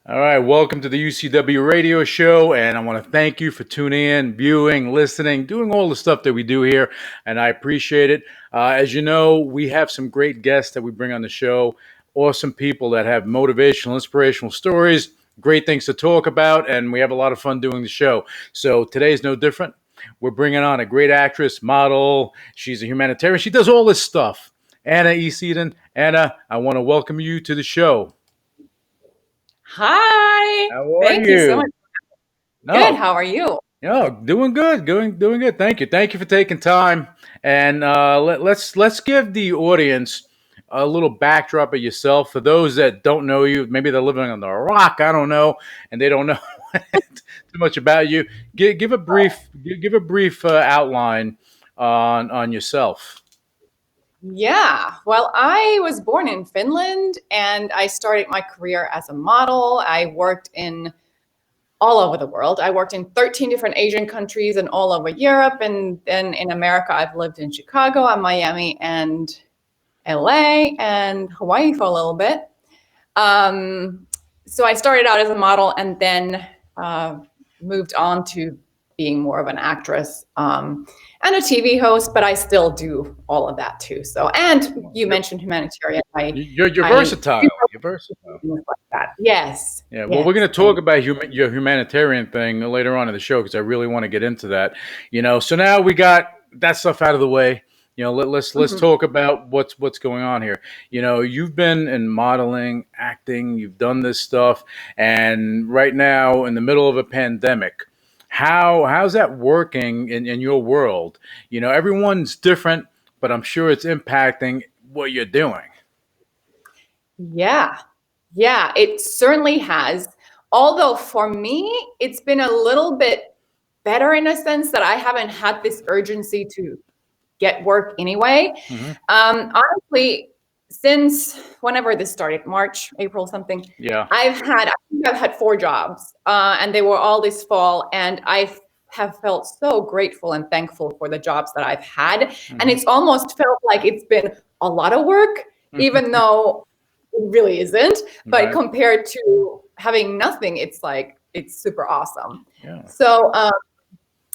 All right, welcome to the UCW radio show, and I want to thank you for tuning in, viewing, listening, doing all the stuff that we do here, and I appreciate it. As you know, we have some great guests that we bring on the show, awesome people that have motivational, inspirational stories, great things to talk about, and we have a lot of fun doing the show. So today is no different. We're bringing on a great actress, model. She's a humanitarian. She does all this stuff. Anna Easteden. Anna, I want to welcome you to the show. Hi. How are Thank you so much. you? Good. No, How are you? doing good, doing good. Thank you for taking time. And let's give the audience a little backdrop of yourself for those that don't know you. Maybe they're living on the rock. I don't know, and they don't know too much about you. Give a brief outline on yourself. Yeah. Well, I was born in Finland and I started my career as a model. I worked in all over the world. I worked in 13 different Asian countries and all over Europe. And then in America, I've lived in Chicago and Miami and LA and Hawaii for a little bit. So I started out as a model and then moved on to being more of an actress and a TV host, but I still do all of that too. So, and you mentioned humanitarian. You're versatile. You're versatile. Like that. Yes. Yeah, well, Yes. we're going to talk about your humanitarian thing later on in the show because I really want to get into that. So now we got that stuff out of the way. Let's talk about what's going on here. You've been in modeling, acting, you've done this stuff, and right now in the middle of a pandemic, how's that working in your world? Everyone's different, but I'm sure it's impacting what you're doing. Yeah. Yeah, it certainly has. Although for me, it's been a little bit better in a sense that I haven't had this urgency to get work anyway. Hmm. Honestly, since whenever this started, March, April, something, Yeah. I think I've had 4 jobs, and they were all this fall, and I have felt so grateful and thankful for the jobs that I've had, and it's almost felt like it's been a lot of work, even though it really isn't. But Right. compared to having nothing, it's super awesome. Yeah. So,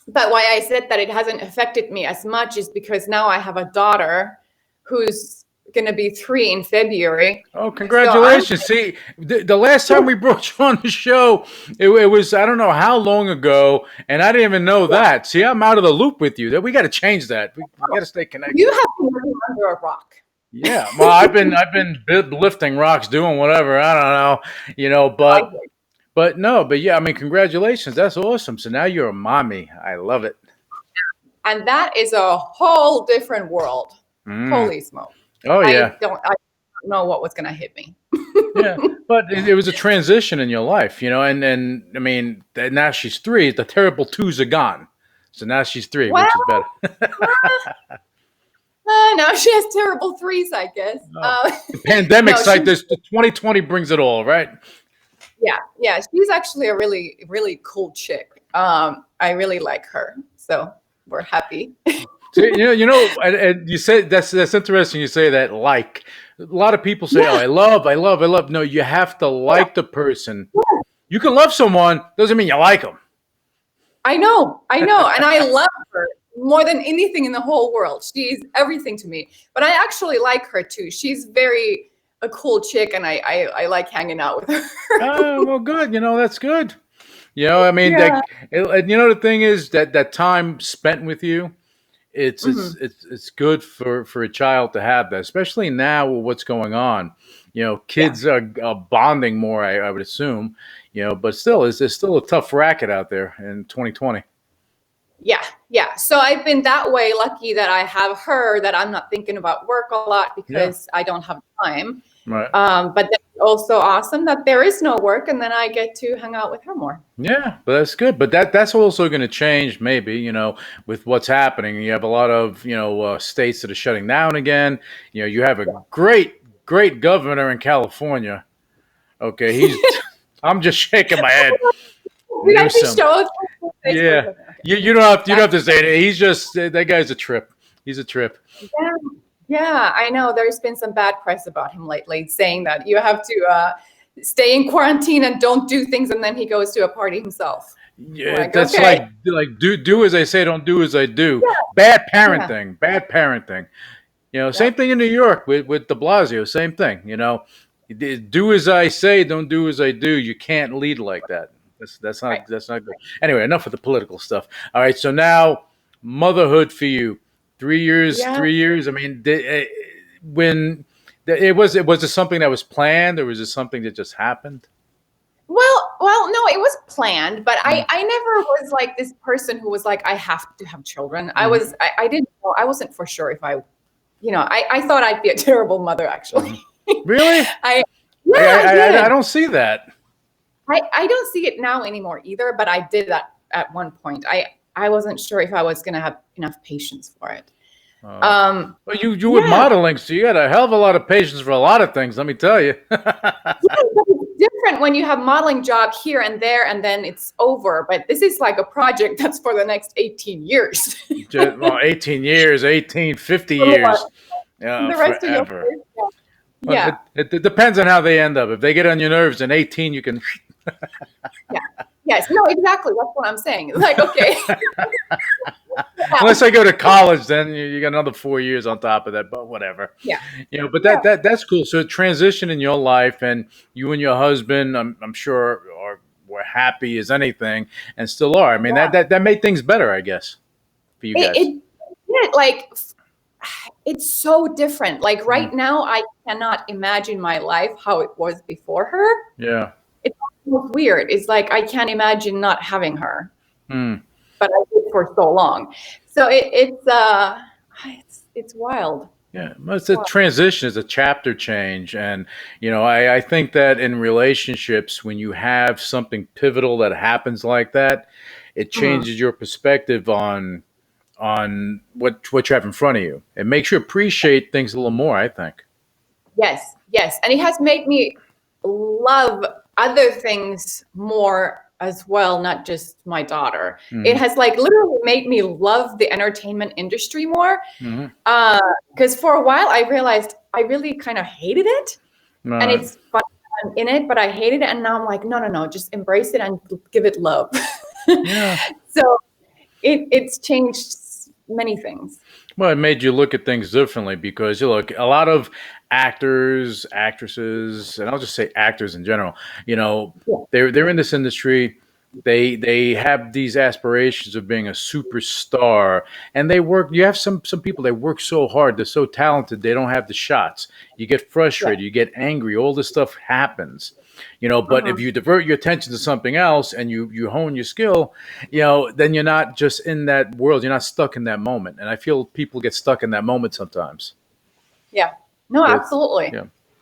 but why I said that it hasn't affected me as much is because now I have a daughter who's going to be 3 in February. Oh, congratulations. See, the last time we brought you on the show, it was, I don't know how long ago, and I didn't even know that. See, I'm out of the loop with you. We got to change that. We got to stay connected. You have been living under a rock. Yeah. Well, I've been lifting rocks, doing whatever. I don't know, but yeah, I mean, congratulations. That's awesome. So now you're a mommy. I love it. And that is a whole different world. Mm. Holy smoke. Oh, yeah. I don't know what was going to hit me. Yeah, but it was a transition in your life, and I mean, now she's 3. The terrible 2s are gone, so now she's 3, Well, which is better. now she has terrible 3s, I guess. The pandemic's no, like this. The 2020 brings it all, right? yeah, she's actually a really, really cool chick. I really like her, so we're happy. So, and you say that's interesting. You say that like a lot of people say, Yeah. "Oh, I love." No, you have to like the person. You can love someone, doesn't mean you like them. I know, and I love her more than anything in the whole world. She's everything to me. But I actually like her too. She's very a cool chick, and I like hanging out with her. Oh, well, good. That's good. I mean, Yeah. the thing is that time spent with you. It's hmm it's it's it's good for a child to have that, especially now with what's going on. Yeah. Kids are bonding more, I would assume. But still, it's still a tough racket out there in 2020. Yeah. So I've been that way lucky that I have her, that I'm not thinking about work a lot Yeah, because I don't have time. right. But then it's also awesome that there is no work and then I get to hang out with her more. Yeah, but that's good. But that's also going to change, maybe. With what's happening. You have a lot of states that are shutting down again. You have a great governor in California. Okay, he's. I'm just shaking my head. Did I just Newsom. show it on Yeah, Facebook? you don't have to say it. He's just that guy's a trip. He's a trip. Yeah, I know. There's been some bad press about him lately, saying that you have to stay in quarantine and don't do things, and then he goes to a party himself. Yeah, Like, that's okay. like do as I say, don't do as I do. Yeah. Bad Yeah. parenting, bad parenting. Yeah. Same thing in New York with De Blasio. Same thing. Do as I say, don't do as I do. You can't lead like that. That's Right. not good. Anyway, enough of the political stuff. All right, so now motherhood for you. 3 years. Yeah. 3 years. I mean, when was it something that was planned, or was it something that just happened? Well, no, it was planned, but Mm. I never was like this person who was like, I have to have children. Mhm. I didn't know, I wasn't for sure if I thought I'd be a terrible mother, actually. Really? I I did. don't see that. I don't see it now anymore either, but I did that at one point. I wasn't sure if I was going to have enough patience for it. Well, you were modeling, so you got a hell of a lot of patience for a lot of things. Let me tell you. Yeah, but it's different when you have modeling job here and there, and then it's over. But this is like a project that's for the next 18 years. Well, 18 years, 50 Or more. years. Yeah, The rest of your forever. life. Well, Yeah. it depends on how they end up. If they get on your nerves in 18, you can. Yeah. Yes. No, exactly. That's what I'm saying. It's like, okay. Unless I go to college, then you got another 4 years on top of that. But whatever. Yeah. But that's cool. So transition in your life, and you and your husband, I'm sure, were happy as anything, and still are. I mean, that made things better, I guess, for you guys. It like, it's so different. Like right now, I cannot imagine my life how it was before her. Yeah. It's almost weird. It's like I can't imagine not having her. But I did for so long. So it's wild. Yeah, it's a transition, it's a chapter change. And, I think that in relationships, when you have something pivotal that happens like that, it changes your perspective on what you have in front of you. It makes you appreciate things a little more, I think. Yes. And it has made me love other things more as well, not just my daughter. It has like literally made me love the entertainment industry more. Because for a while I realized I really kind of hated it. And it's fun in it, but I hated it. And now I'm like, no, just embrace it and give it love. Yeah. So it's changed many things. Well, it made you look at things differently because you look a lot of actors, actresses, and I'll just say actors in general. They're in this industry. They have these aspirations of being a superstar, and they work. You have some people, they work so hard. They're so talented. They don't have the shots. You get frustrated. You get angry. All this stuff happens. But if you divert your attention to something else and you hone your skill, then you're not just in that world. You're not stuck in that moment. And I feel people get stuck in that moment sometimes. Yeah. No, absolutely.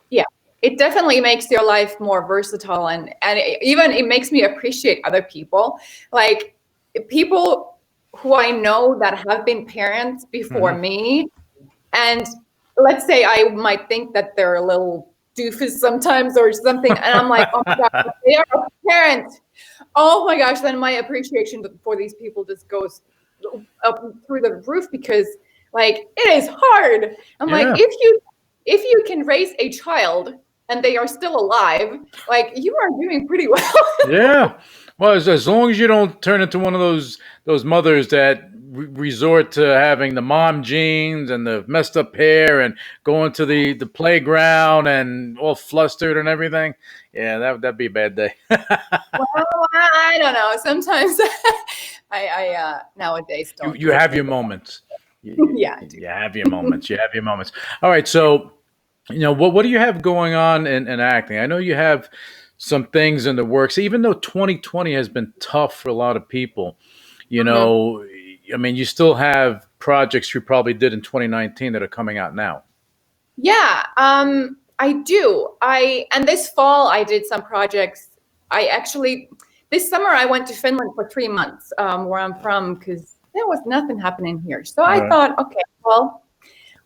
Yeah. It definitely makes your life more versatile, and it makes me appreciate other people, like people who I know that have been parents before me. And let's say I might think that they're a little doofus sometimes or something, and I'm like, oh my gosh, they are a parent. Oh my gosh, then my appreciation for these people just goes up through the roof, because like it is hard. I'm like, if you can raise a child and they are still alive, like you are doing pretty well. Yeah. Well, as long as you don't turn into one of those mothers that resort to having the mom jeans and the messed up hair and going to the playground and all flustered and everything. Yeah, that'd be a bad day. Well, I don't know. Sometimes I nowadays don't. You have your moments. Yeah. You have your moments. You have your moments. All right. So, what do you have going on in acting? I know you have some things in the works, even though 2020 has been tough for a lot of people. I mean, you still have projects you probably did in 2019 that are coming out now. Yeah, I do. And this fall I did some projects. This summer I went to Finland for 3 months, where I'm from, because there was nothing happening here. So I thought, okay, well,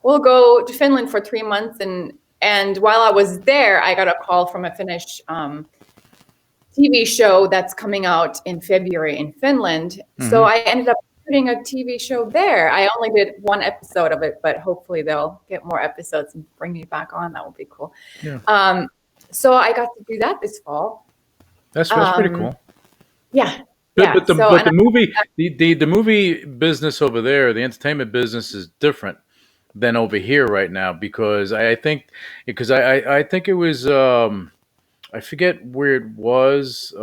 we'll go to Finland for 3 months. And while I was there, I got a call from a Finnish TV show that's coming out in February in Finland. So I ended up doing a TV show there. I only did 1 episode of it, but hopefully they'll get more episodes and bring me back on. That would be cool. Yeah. So I got to do that this fall. That's pretty Um, cool. yeah, But yeah. but the So but and the movie the movie business over there, the entertainment business is different than over here right now because I think I think it was I forget where it was.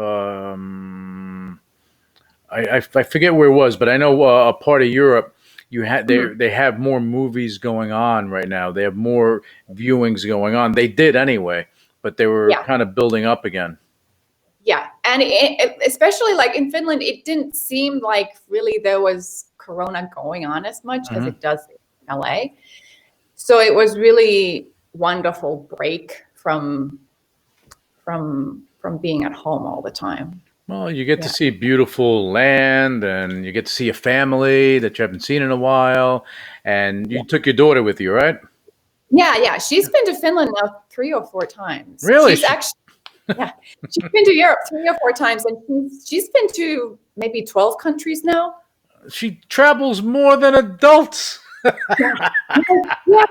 I forget where it was, but I know a part of Europe you had mhm, they have more movies going on right now. They have more viewings going on. They did anyway, but they were yeah, kind of building up again. yeah, and especially like in Finland, it didn't seem like really there was Corona going on as much as Hmm. it does in LA. So it was really wonderful break from being at home all the time. Well, you get to Yeah. see beautiful land, and you get to see a family that you haven't seen in a while. And you took your daughter with you, right? Yeah, yeah. She's been to Finland now 3 or 4 times. Really? She's actually, yeah, she's been to Europe 3 or 4 times, and she's been to maybe 12 countries now. She travels more than adults. Yeah, yeah,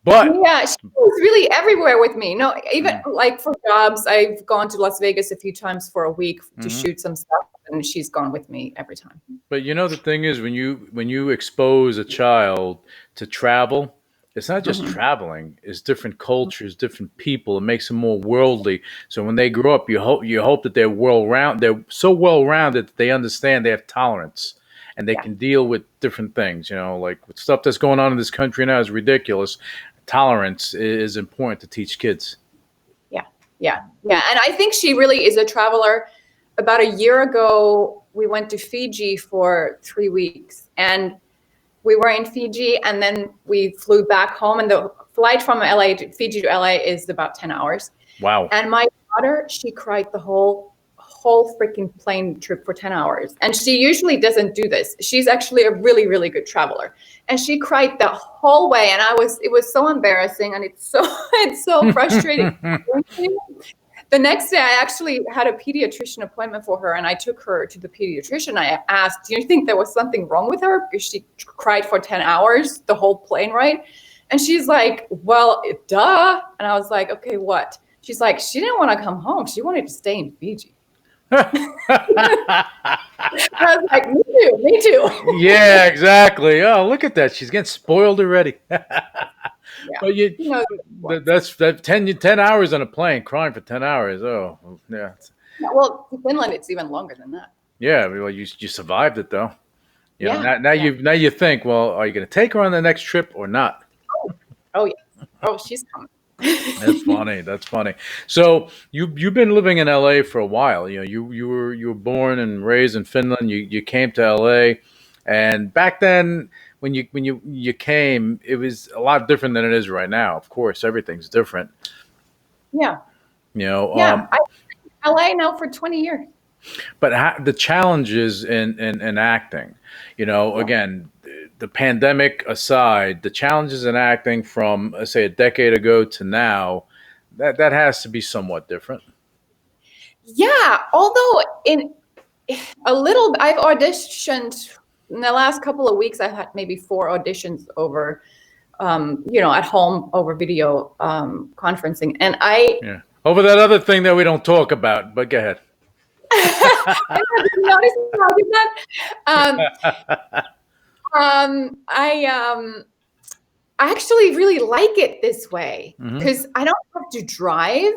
But yeah. She was really everywhere with me. No, even mm, like for jobs, I've gone to Las Vegas a few times for a week to mhm. shoot some stuff, and she's gone with me every time. But you know the thing is when you expose a child to travel, it's not just Mhm. traveling, it's different cultures, different people. It makes them more worldly. So when they grow up, you hope that they're so well rounded that they understand they have tolerance and they Yeah. can deal with different things, you know, like with stuff that's going on in this country now is ridiculous. Tolerance is important to teach kids. Yeah, yeah, yeah. And I think she really is a traveler. About a year ago, we went to Fiji for 3 weeks, and we were in Fiji, and then we flew back home. And the flight from LA to Fiji to LA is about 10 hours. Wow. And my daughter, she cried the whole freaking plane trip for 10 hours. And she usually doesn't do this. She's actually a really, really good traveler. And she cried the whole way. And it was so embarrassing, and it's so it's so frustrating. The next day, I actually had a pediatrician appointment for her, and I took her to the pediatrician. I asked, "Do you think there was something wrong with her? Because she cried for 10 hours, the whole plane ride." And she's like, "Well, duh." And I was like, "Okay, what?" She's like, "She didn't want to come home. She wanted to stay in Fiji." I was like, "Me too, me too." Yeah, exactly. Oh, look at that. She's getting spoiled already. Yeah, But you, she knows what she wants. that's that 10 hours on a plane, crying for 10 hours. Oh, yeah. Yeah, well, in Finland, it's even longer than that. Yeah, well, you survived it though. You know, Yeah, yeah. now you think, well, are you going to take her on the next trip or not? Oh, yeah. Oh, she's coming. That's funny. That's funny. So you've been living in LA for a while. You know, you were born and raised in Finland. You came to LA, and back then when you came, it was a lot different than it is right now. Of course, everything's different. Yeah, You know, yeah. I LA now for 20 years. but the challenges in acting, you know, Yeah. again, the pandemic aside, the challenges in acting from say a decade ago to now, that has to be somewhat different. Yeah, although in a little, I've auditioned in the last couple of weeks. I've had maybe 4 auditions over, at home over video conferencing, and I, Yeah. Over that other thing that we don't talk about, but go ahead. I haven't noticed how I did that. Um, I actually really like it this way Hmm. because I don't have to drive,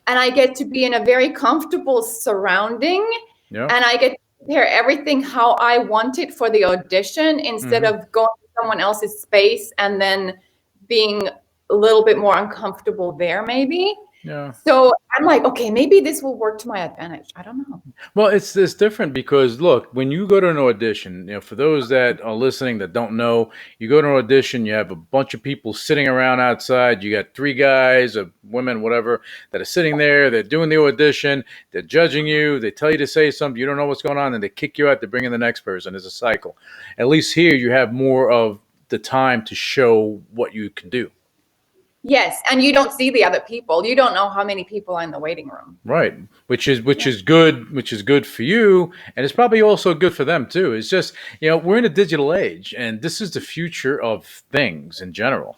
and I get to be in a very comfortable surrounding, Yeah. and I get to prepare everything how I want it for the audition instead Hmm. of going to someone else's space and then being a little bit more uncomfortable there, maybe. Yeah. So I'm like, okay, maybe this will work to my advantage. I don't know. Well, it's different because look, when you go to an audition, you know, for those that are listening that don't know, you go to an audition, you have a bunch of people sitting around outside. You got three guys or women, whatever, that are sitting there. They're doing the audition. They're judging you. They tell you to say something. You don't know what's going on, and they kick you out. They bring in the next person. It's a cycle. At least here, you have more of the time to show what you can do. Yes, and you don't see the other people. You don't know how many people are in the waiting room. Right, which Yeah. is good, which is good for you, and it's probably also good for them too. It's just we're in a digital age, and this is the future of things in general.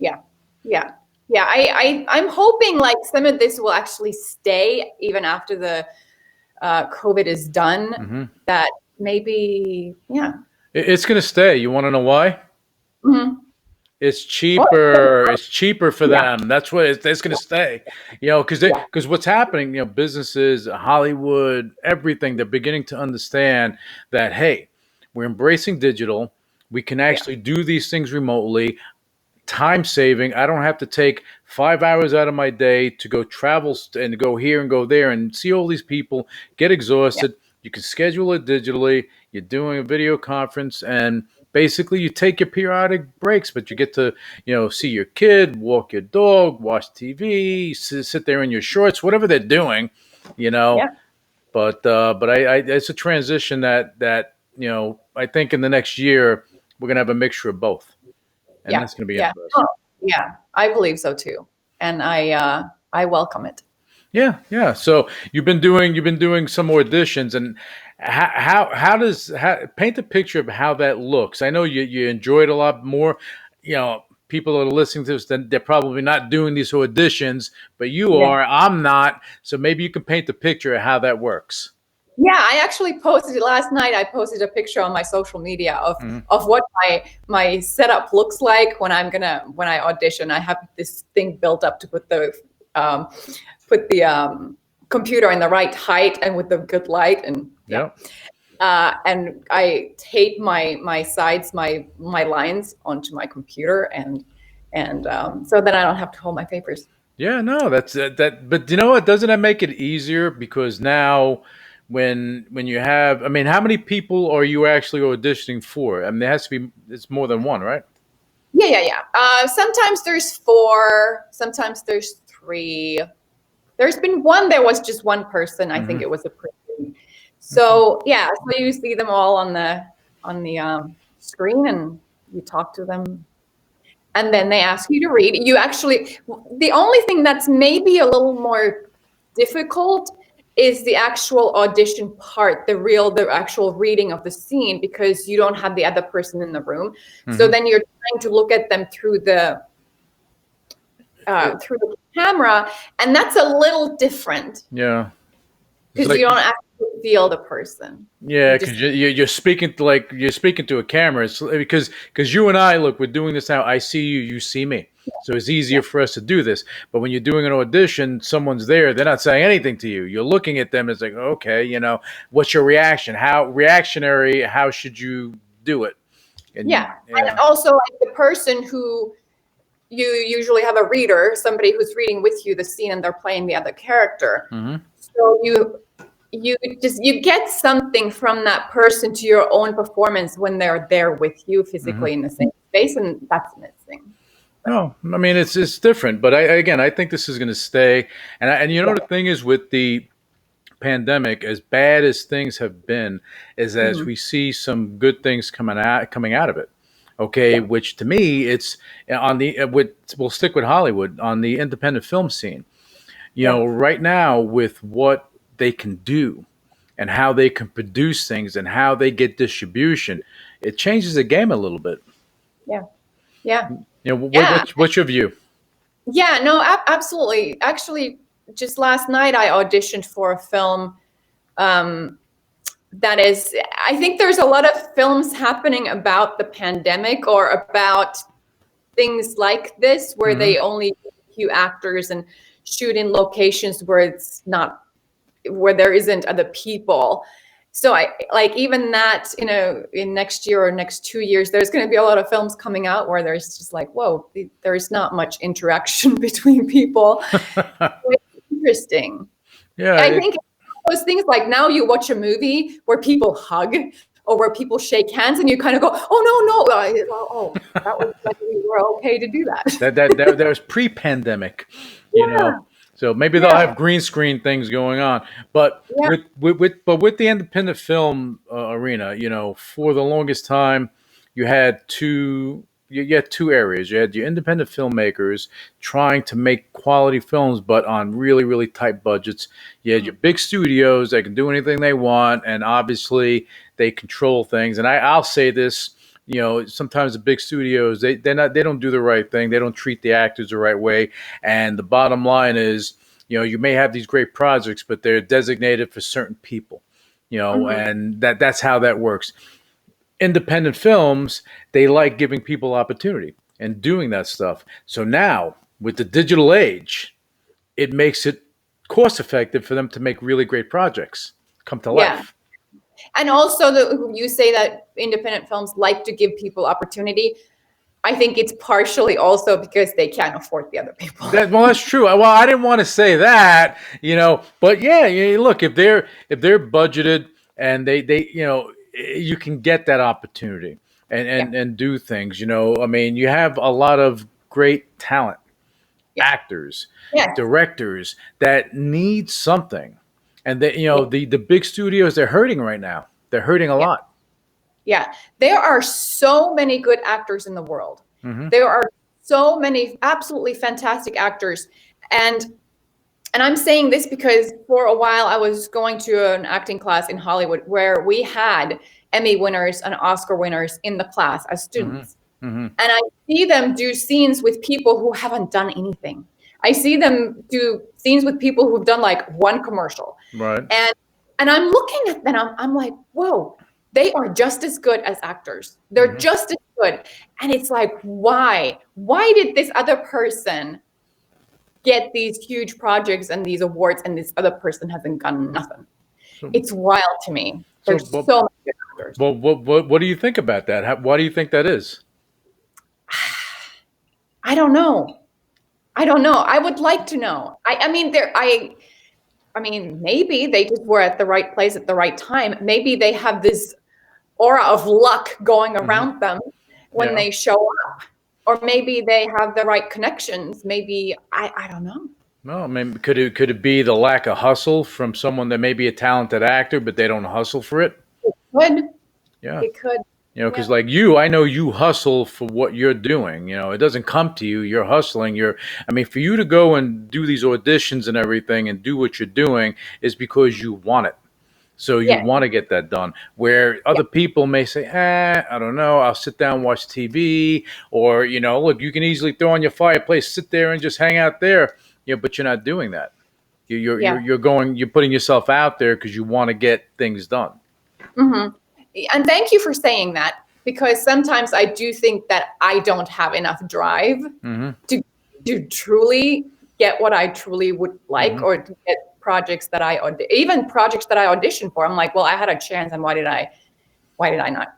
Yeah. Yeah. Yeah, I'm hoping like some of this will actually stay even after the COVID is done. Hmm. That maybe, yeah. It's going to stay. You want to know why? Mhm. It's Oh, cheaper. It's cheaper for yeah, them. That's what it's going to stay. Because yeah, what's happening, businesses, Hollywood, everything, they're beginning to understand that, hey, we're embracing digital. We can yeah, actually do these things remotely. Time saving. I don't have to take 5 hours out of my day to go travel and go here and go there and see all these people, get yeah, exhausted. You can schedule it digitally. You're doing a video conference, and basically you take your periodic breaks, but you get to, see your kid, walk your dog, watch TV, sit there in your shorts, whatever they're doing, you know. yeah, But it's a transition that I think in the next year we're gonna have a mixture of both, and yeah, that's gonna be yeah. Oh, interesting. yeah, I believe so too, and I welcome it. Yeah, yeah. So you've been doing some auditions, and how does paint a picture of how that looks? I know you enjoy it a lot more. People that are listening to this, then they're probably not doing these auditions, but you Yeah. are. I'm not. So maybe you can paint the picture of how that works. Yeah, I actually posted it last night. I posted a picture on my social media of Hmm. what my setup looks like when I audition. I have this thing built up to um, put the computer in the right height and with the good light, and yeah. Yep. And I tape my sides, my lines onto my computer, and so then I don't have to hold my papers. Yeah, no, that's that. But you know what? Doesn't that make it easier? Because now, when you have, I mean, how many people are you actually auditioning for? I mean, there has to be. It's more than one, right? Yeah, yeah, yeah. Sometimes there's four, sometimes there's three. There's been one, there was just one person. I think Hmm. it was a person. Okay. So yeah, so you see them all on the screen, and you talk to them, and then they ask you to read. You actually, the only thing that's maybe a little more difficult is the actual audition part, the actual reading of the scene, because you don't have the other person in the room. So Hmm. then you're trying to look at them through the camera, and that's a little different Yeah. It's because you like, don't actually feel the person. yeah, You because just, you're speaking to, like, you're speaking to a camera. It's because you and I, look, we're doing this now. I see you, you see me, so it's yeah, easier for us to do this. But when you're doing an audition, someone's there. They're not saying anything to you. You're looking at them. It's like, okay, what's your reaction? How reactionary? How should you do it? And yeah. And yeah. also, like the person who you usually have a reader, somebody who's reading with you the scene, and they're playing the other character. Hmm. So you get something from that person to your own performance when they're there with you Hmm. physically in the same space, and that's missing. So, No, I mean it's different, but I think this is going to stay. And yeah. the thing is, with the pandemic, as bad as things have been, is as Mhm. we see some good things coming out of it. Okay, Yeah. which to me, it's on the we'll stick with Hollywood on the independent film scene. Yeah. Right now, with what they can do and how they can produce things and how they get distribution, it changes the game a little bit. Yeah. Yeah. Yeah. What's your view? Yeah. No, absolutely. Actually, just last night I auditioned for a film um, that is, I think there's a lot of films happening about the pandemic or about things like this where Hmm. they only use a few actors and shoot in locations where it's not, where there isn't other people. So I like, even that, in next year or next 2 years, there's going to be a lot of films coming out where there's just like, whoa, there's not much interaction between people. It's interesting. Yeah, I think those things, like now you watch a movie where people hug or where people shake hands, and you kind of go, oh no, oh, that was like, we were okay to do that. that was pre-pandemic, you know. Yeah, So maybe they'll yeah, have green screen things going on, but yeah, with the independent film arena, for the longest time, you had two areas. You had your independent filmmakers trying to make quality films, but on really really tight budgets. You had your mm, big studios that can do anything they want, and obviously they control things. And I'll say this. sometimes the big studios, they don't do the right thing. They don't treat the actors the right way. And the bottom line is, you may have these great projects, but they're designated for certain people. Mhm. And that's how that works. Independent films, they like giving people opportunity and doing that stuff. So now with the digital age, it makes it cost effective for them to make really great projects come to Yeah. life. And also, you say that independent films like to give people opportunity. I think it's partially also because they can't afford the other people. Well, that's true. Well, I didn't want to say that, but yeah, look, if they're budgeted and they you can get that opportunity and Yeah. and do things. I mean, you have a lot of great talent, Yeah. actors, Yes. directors that need something, and that Yeah. the big studios, they're hurting right now. They're hurting a Yeah. lot. Yeah. There are so many good actors in the world. Hmm. There are so many absolutely fantastic actors. And I'm saying this because for a while I was going to an acting class in Hollywood where we had Emmy winners and Oscar winners in the class as Hmm. students. Hmm. And I see them do scenes with people who haven't done anything. I see them do scenes with people who've done like one commercial. Right. And I'm looking at them, I'm like, whoa, they are just as good as actors. They're Hmm. just as good. And it's like, why? Why did this other person get these huge projects and these awards and this other person hasn't done nothing? So, It's wild to me. so, There's but, so many good actors. what do you think about that? Why do you think that is? I don't know. I don't know. I would like to know. I mean, maybe they just were at the right place at the right time. Maybe they have this aura of luck going Hmm. around them when Yeah. they show up. Or maybe they have the right connections. Maybe I don't know. No, I mean, could it be the lack of hustle from someone that may be a talented actor, but they don't hustle for it? Could Yeah. it could. Because Yeah. like you, I know you hustle for what you're doing. It doesn't come to you. You're hustling. I mean, for you to go and do these auditions and everything and do what you're doing is because you want it. So you Yeah. want to get that done. Where Yeah. other people may say, I don't know, I'll sit down and watch TV. Or, look, you can easily throw on your fireplace, sit there and just hang out there. But you're not doing that. Yeah. You're putting yourself out there because you want to get things done. Hmm. And thank you for saying that, because sometimes I do think that I don't have enough drive Hmm. to truly get what I truly would like, Hmm. or to get projects that even projects that I auditioned for. I'm like, well, I had a chance, and why did I not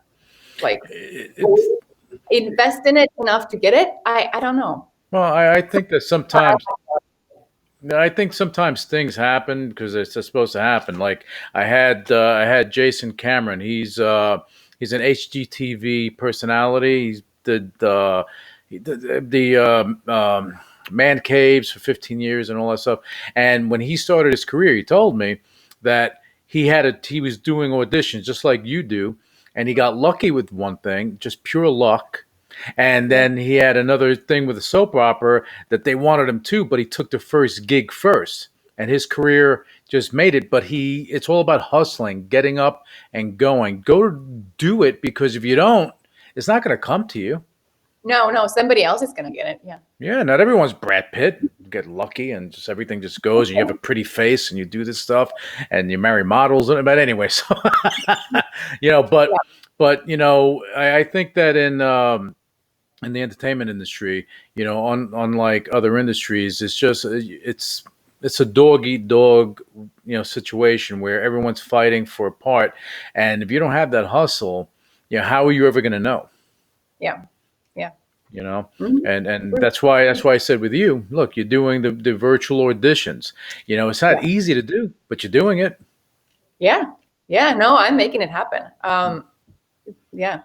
like invest in it enough to get it? I don't know. Well, I think that sometimes. I think sometimes things happen because it's just supposed to happen. Like I had Jason Cameron. He's an HGTV personality. He's the man caves for 15 years and all that stuff. And when he started his career, he told me that he was doing auditions just like you do, and he got lucky with one thing, just pure luck. And Yeah. then he had another thing with a soap opera that they wanted him to, but he took the first gig first. And his career just made it. But it's all about hustling, getting up and going. Go do it, because if you don't, it's not going to come to you. No, somebody else is gonna get it. Yeah. Yeah, not everyone's Brad Pitt. You get lucky and just everything just goes, and you have a pretty face and you do this stuff and you marry models. But anyway, so Yeah. but I think that in the entertainment industry, unlike other industries, it's a dog eat dog, situation where everyone's fighting for a part, and if you don't have that hustle, how are you ever going to know? Yeah. Yeah. You know, Mhm. and that's why I said with you, look, you're doing the virtual auditions. It's not Yeah. easy to do, but you're doing it. Yeah. Yeah. No, I'm making it happen. Yeah.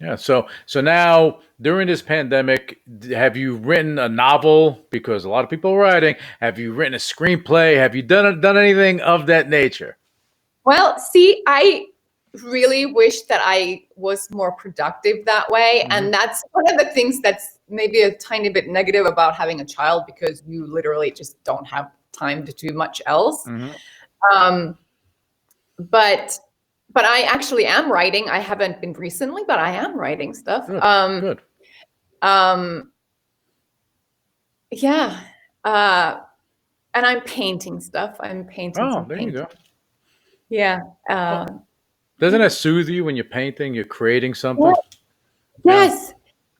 Yeah. So now during this pandemic, have you written a novel? Because a lot of people are writing. Have you written a screenplay? Have you done anything of that nature? Well, see, I really wish that I was more productive that way. Hmm. And that's one of the things that's maybe a tiny bit negative about having a child, because you literally just don't have time to do much else. Hmm. Um, but but I actually am writing. I haven't been recently, but I am writing stuff. Good, good. Um, yeah. And I'm painting stuff. I'm painting Oh, some there you paint. go. Yeah. Well, doesn't that soothe you when you're painting? You're creating something. Yeah. Yes.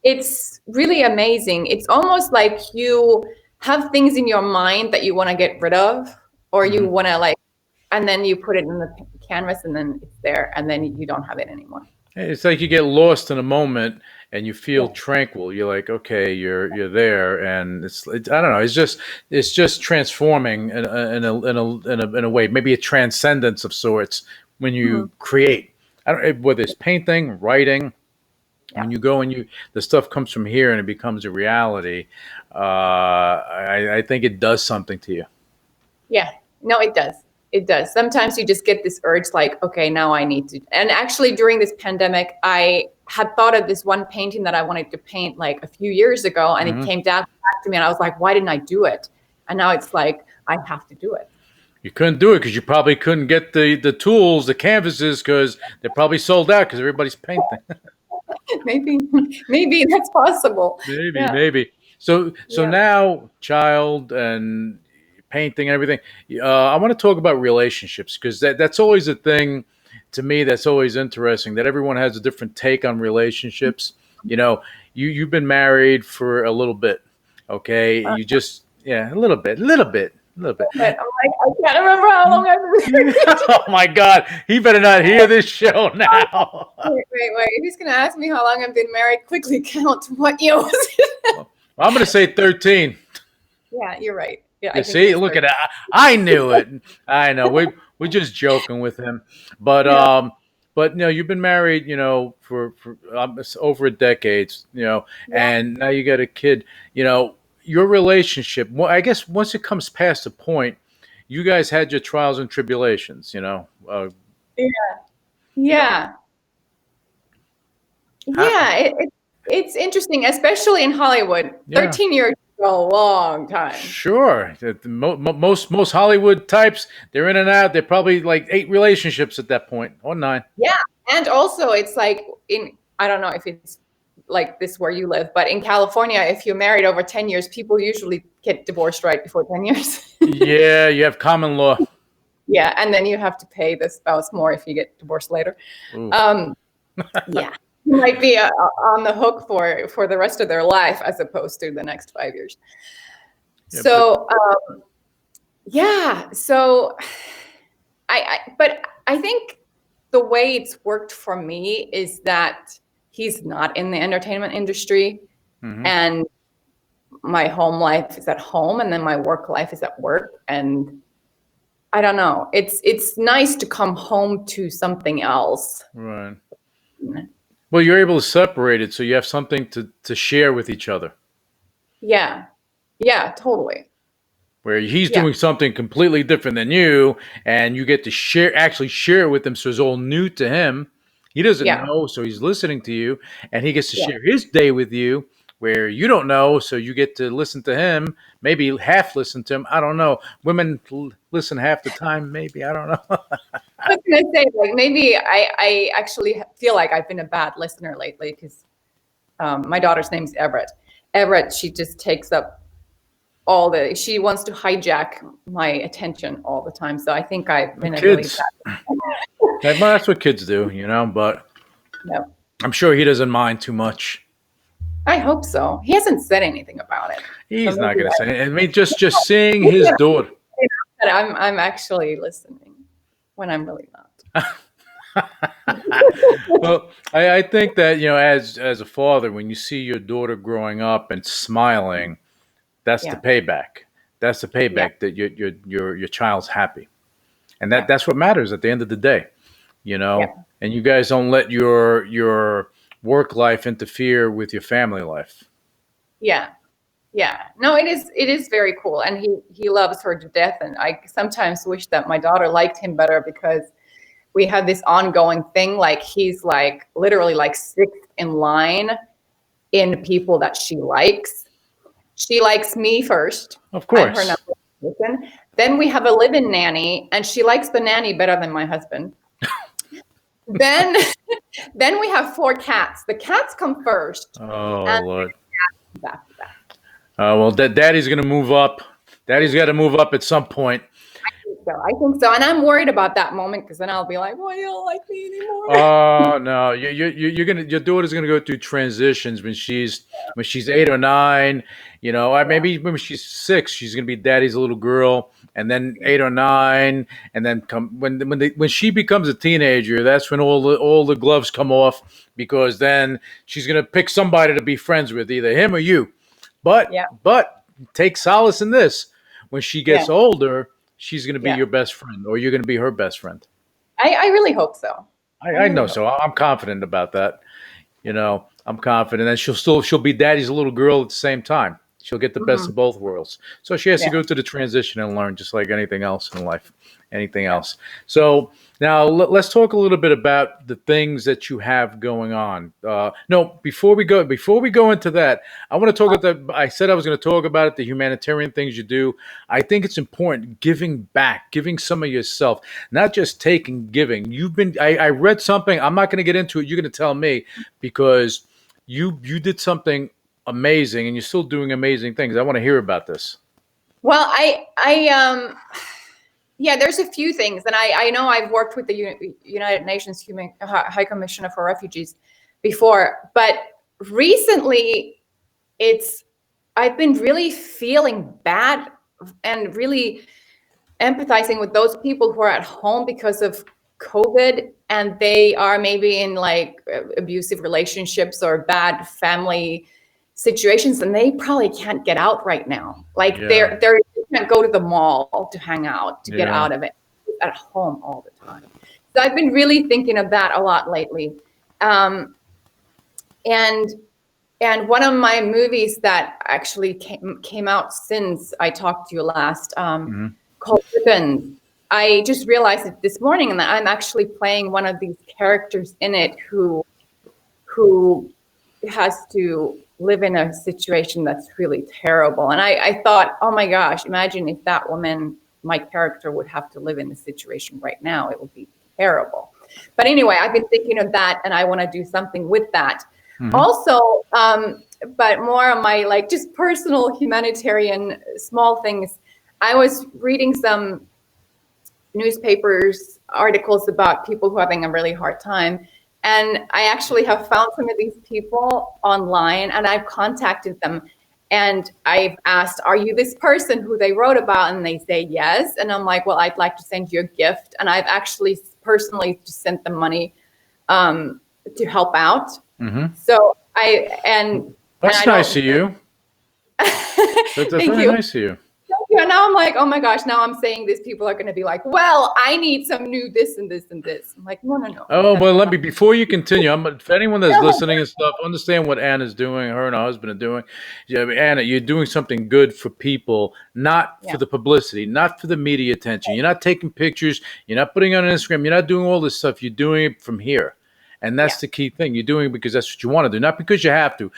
It's really amazing. It's almost like you have things in your mind that you want to get rid of, or you Hmm. want to like, and then you put it in the canvas and then it's there and then you don't have it anymore. It's like you get lost in a moment and you feel Yeah. tranquil. You're like, okay, you're there, and I don't know. It's just transforming in a way, maybe a transcendence of sorts when Mhm. you create. I don't whether it's painting, writing. Yeah. When you go and the stuff comes from here and it becomes a reality. I think it does something to you. Yeah. No, it does. It does. Sometimes you just get this urge like, okay, now I need to. And actually, during this pandemic, I had thought of this one painting that I wanted to paint like a few years ago, and it Hmm. came down back to me, and I was like, why didn't I do it? And now it's like, I have to do it. You couldn't do it because you probably couldn't get the tools, the canvases, because they're probably sold out because everybody's painting. maybe, maybe that's possible. Maybe, Yeah. maybe. So Yeah. now, child and painting and everything. I want to talk about relationships because that's always a thing to me. That's always interesting. That everyone has a different take on relationships. You know, you've been married for a little bit, okay? You just yeah, a little bit, little bit, little bit. But I'm like, I can't remember how long I've been married. Oh my God, he better not hear this show now. Wait. If he's going to ask me how long I've been married, quickly count what year was it? Well, I'm going to say 13. Yeah, you're right. Yeah, You I think it see, was look 30. at that. I knew it. I know. We're just joking with him, but Yeah. you've been married, for it's over a decade, Yeah. and now you got a kid. Your relationship. Well, I guess once it comes past a point, you guys had your trials and tribulations. Yeah. Yeah. How, Yeah. It's interesting, especially in Hollywood. yeah. 13 years is a long time. Sure. Most Hollywood types, they're in and out. They're probably like 8 relationships at that point, or 9. Yeah. And also, it's like I don't know if it's like this where you live, but in California, if you're married over 10 years, people usually get divorced right before 10 years. Yeah, you have common law. Yeah. And then you have to pay the spouse more if you get divorced later. Ooh. Um, yeah. You might be on the hook for the rest of their life as opposed to the next 5 years. Yeah, but So, yeah. So but I think the way it's worked for me is that he's not in the entertainment industry, mhm, and my home life is at home, and then my work life is at work. And I don't know. It's nice to come home to something else. right. Well, you're able to separate it, so you have something to share with each other. Yeah. Yeah, totally. Where he's Yeah. doing something completely different than you, and you get to actually share it with him, so it's all new to him. He doesn't Yeah. know, so he's listening to you, and he gets to Yeah. share his day with you, where you don't know, so you get to listen to him, maybe half listen to him. I don't know. Women listen half the time, maybe. I don't know. I was gonna say, like, maybe I actually feel like I've been a bad listener lately because my daughter's name's Everett. Everett, she just takes up she wants to hijack my attention all the time. So I think I've been a really Kids, bad. that's what kids do, but No, I'm sure he doesn't mind too much. I hope so. He hasn't said anything about it, so He's not maybe going to say it. I mean, just seeing his daughter. that I'm actually listening when I'm really not. Well, I think that as a father, when you see your daughter growing up and smiling, that's the Yeah, payback. That's the yeah, payback that your child's happy, and yeah, that's what matters at the end of the day. yeah, And you guys don't let your work life interfere with your family life. yeah. Yeah, no, it is very cool, and he loves her to death. And I sometimes wish that my daughter liked him better because we have this ongoing thing. Like he's like literally like sixth in line in people that she likes. She likes me first. Of I'm her course. number one person. Then we have a live-in nanny, and she likes the nanny better than my husband. Then then we have 4 cats. The cats come first, Oh and Lord. back to back. Well, Daddy's gonna move up. Daddy's got to move up at some point. So I think so, and I'm worried about that moment because then I'll be like, "Well, you don't like me anymore." Oh no, your daughter's gonna go through transitions when she's 8 or 9. Yeah, Maybe when she's 6, she's gonna be daddy's little girl, and then 8 or 9, and then when she becomes a teenager, that's when all the gloves come off, because then she's gonna pick somebody to be friends with, either him or you. But yeah, take solace in this: when she yeah, gets older, she's gonna be yeah. your best friend, or you're gonna be her best friend. I really hope so. I I really know, hope. so I'm confident about that. I'm confident, and she'll be daddy's little girl at the same time. She'll get the best Hmm. of both worlds. So she has to Yeah, go through the transition and learn, just like anything else in life, anything yeah. else. So now let's talk a little bit about the things that you have going on. No, before we go into that, I want to talk about the. I said I was going to talk about it, the humanitarian things you do. I think it's important, giving back, giving some of yourself, not just taking, giving. I read something. I'm not going to get into it. You're going to tell me, because you did something amazing, and you're still doing amazing things. I want to hear about this. Well, yeah, there's a few things, and I know I've worked with the United Nations Human High Commissioner for Refugees before, but recently it's I've been really feeling bad and really empathizing with those people who are at home because of COVID, and they are maybe in like abusive relationships or bad family situations, and they probably can't get out right now. Like Yeah, they can't go to the mall to hang out, to get yeah. out of it, at home all the time. So I've been really thinking of that a lot lately. Um, and and one of my movies that actually came out since I talked to you last, Hmm. called Ribbons. I just realized it this morning, and that I'm actually playing one of these characters in it who has to live in a situation that's really terrible. And I thought, oh my gosh, imagine if that woman, my character, would have to live in the situation right now. It would be terrible. But anyway, I've been thinking of that, and I want to do something with that. Hmm. Also, but more on my like just personal humanitarian small things. I was reading some newspapers articles about people who are having a really hard time, and I actually have found some of these people online, and I've contacted them, and I've asked, are you this person who they wrote about? And they say yes. And I'm like, well, I'd like to send you a gift. And I've actually personally just sent them money to help out. Hmm. So and That's I nice don't of you. That's thank very you. nice of you. Yeah, now I'm like, oh my gosh, now I'm saying this, people are going to be like, well, I need some new this and this and this. I'm like, no, no, no, Oh, no, well, no, let no. me, before you continue, for anyone that's No. listening and stuff, understand what Anna's doing, her and her husband are doing. Yeah, Anna, you're doing something good for people, not for Yeah, the publicity, not for the media attention. You're not taking pictures, you're not putting it on Instagram, you're not doing all this stuff. You're doing it from here. And yeah, that's the key thing. You're doing it because that's what you want to do, not because you have to.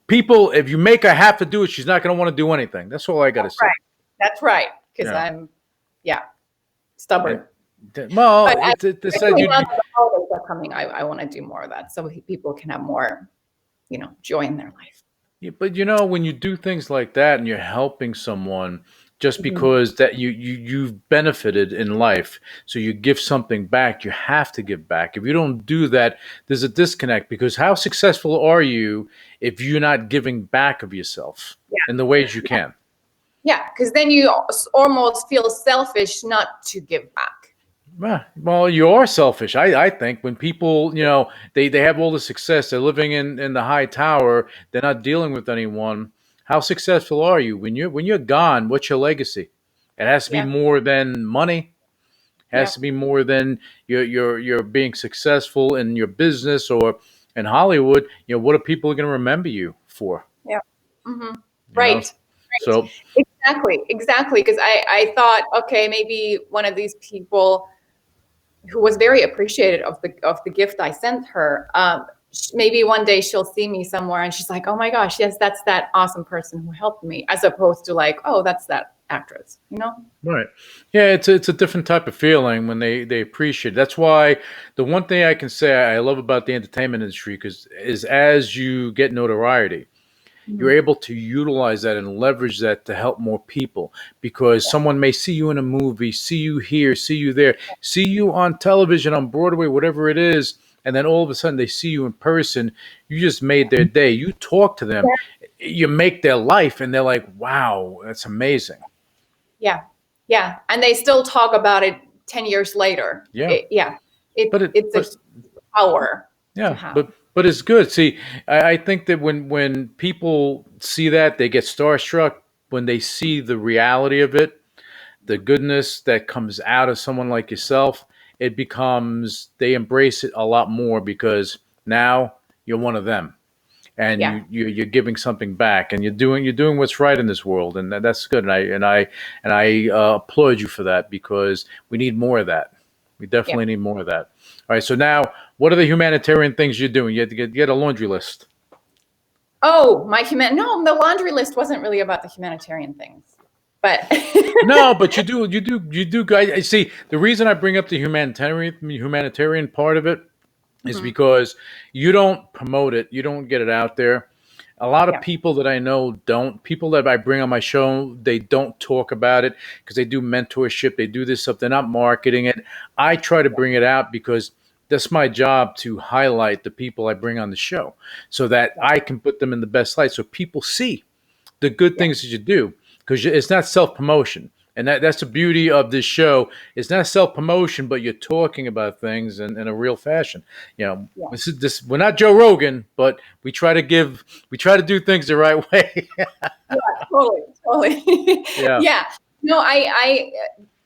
People, if you make her have to do it, she's not going to want to do anything. That's all I got to that's say. right. That's right. Because Yeah. I'm, yeah, And, stubborn. well, But it's that especially now you. that the holidays are coming, I want to do more of that so people can have more, joy in their life. Yeah, but when you do things like that and you're helping someone just Mhm. because that you've benefited in life, so you give something back, you have to give back. If you don't do that, there's a disconnect, because how successful are you if you're not giving back of yourself in the ways you Yeah, can? yeah, because then you almost feel selfish not to give back. Well, you are selfish. I think when people, they have all the success, they're living in the high tower, they're not dealing with anyone. How successful are you? When you're gone, what's your legacy? It has to be Yeah, more than money. It yeah, has to be more than you're being successful in your business or in Hollywood. What are people going to remember you for? yeah. Hmm. You know, Right. so Exactly. Because I thought, okay, maybe one of these people who was very appreciative of the gift I sent her. Maybe one day she'll see me somewhere and she's like, "Oh my gosh, yes, that's that awesome person who helped me," as opposed to like, "Oh, that's that actress, you know? Right. Yeah, it's a different type of feeling when they appreciate it. That's why the one thing I can say I love about the entertainment industry because is as you get notoriety, you're Mhm. able to utilize that and leverage that to help more people because Yeah. someone may see you in a movie, see you here, see you there, see you on television, on Broadway, whatever it is, and then all of a sudden they see you in person. You just made their day. You talk to them, you make their life, and they're like, "Wow, that's amazing." Yeah. Yeah. And they still talk about it 10 years later. Yeah, Yeah. but it, It's a but huge power to yeah, have. but it's good. See, I think that when people see that, they get starstruck when they see the reality of it, the goodness that comes out of someone like yourself. It becomes they embrace it a lot more because now you're one of them, and Yeah. you're giving something back, and you're doing what's right in this world, and that's good. And I applaud you for that because we need more of that. We Yeah. definitely need more of that. All right, so now what are the humanitarian things you're doing? You have to get a laundry list. Oh, no, the laundry list wasn't really about the humanitarian things, but No, but you do. Guys, see the reason I bring up the humanitarian part of it is Mhm. because you don't promote it, you don't get it out there. A lot of Yeah. people that I know don't. People that I bring on my show, they don't talk about it because they do mentorship, they do this stuff, they're not marketing it. I try to bring it out because that's my job to highlight the people I bring on the show so that Yeah. I can put them in the best light so people see the good Yeah. things that you do because it's not self promotion. And that's the beauty of this show. It's not self promotion, but you're talking about things in a real fashion. You know, Yeah. this. We're not Joe Rogan, but we try to do things the right way. Yeah, totally, totally. Yeah, Yeah. No,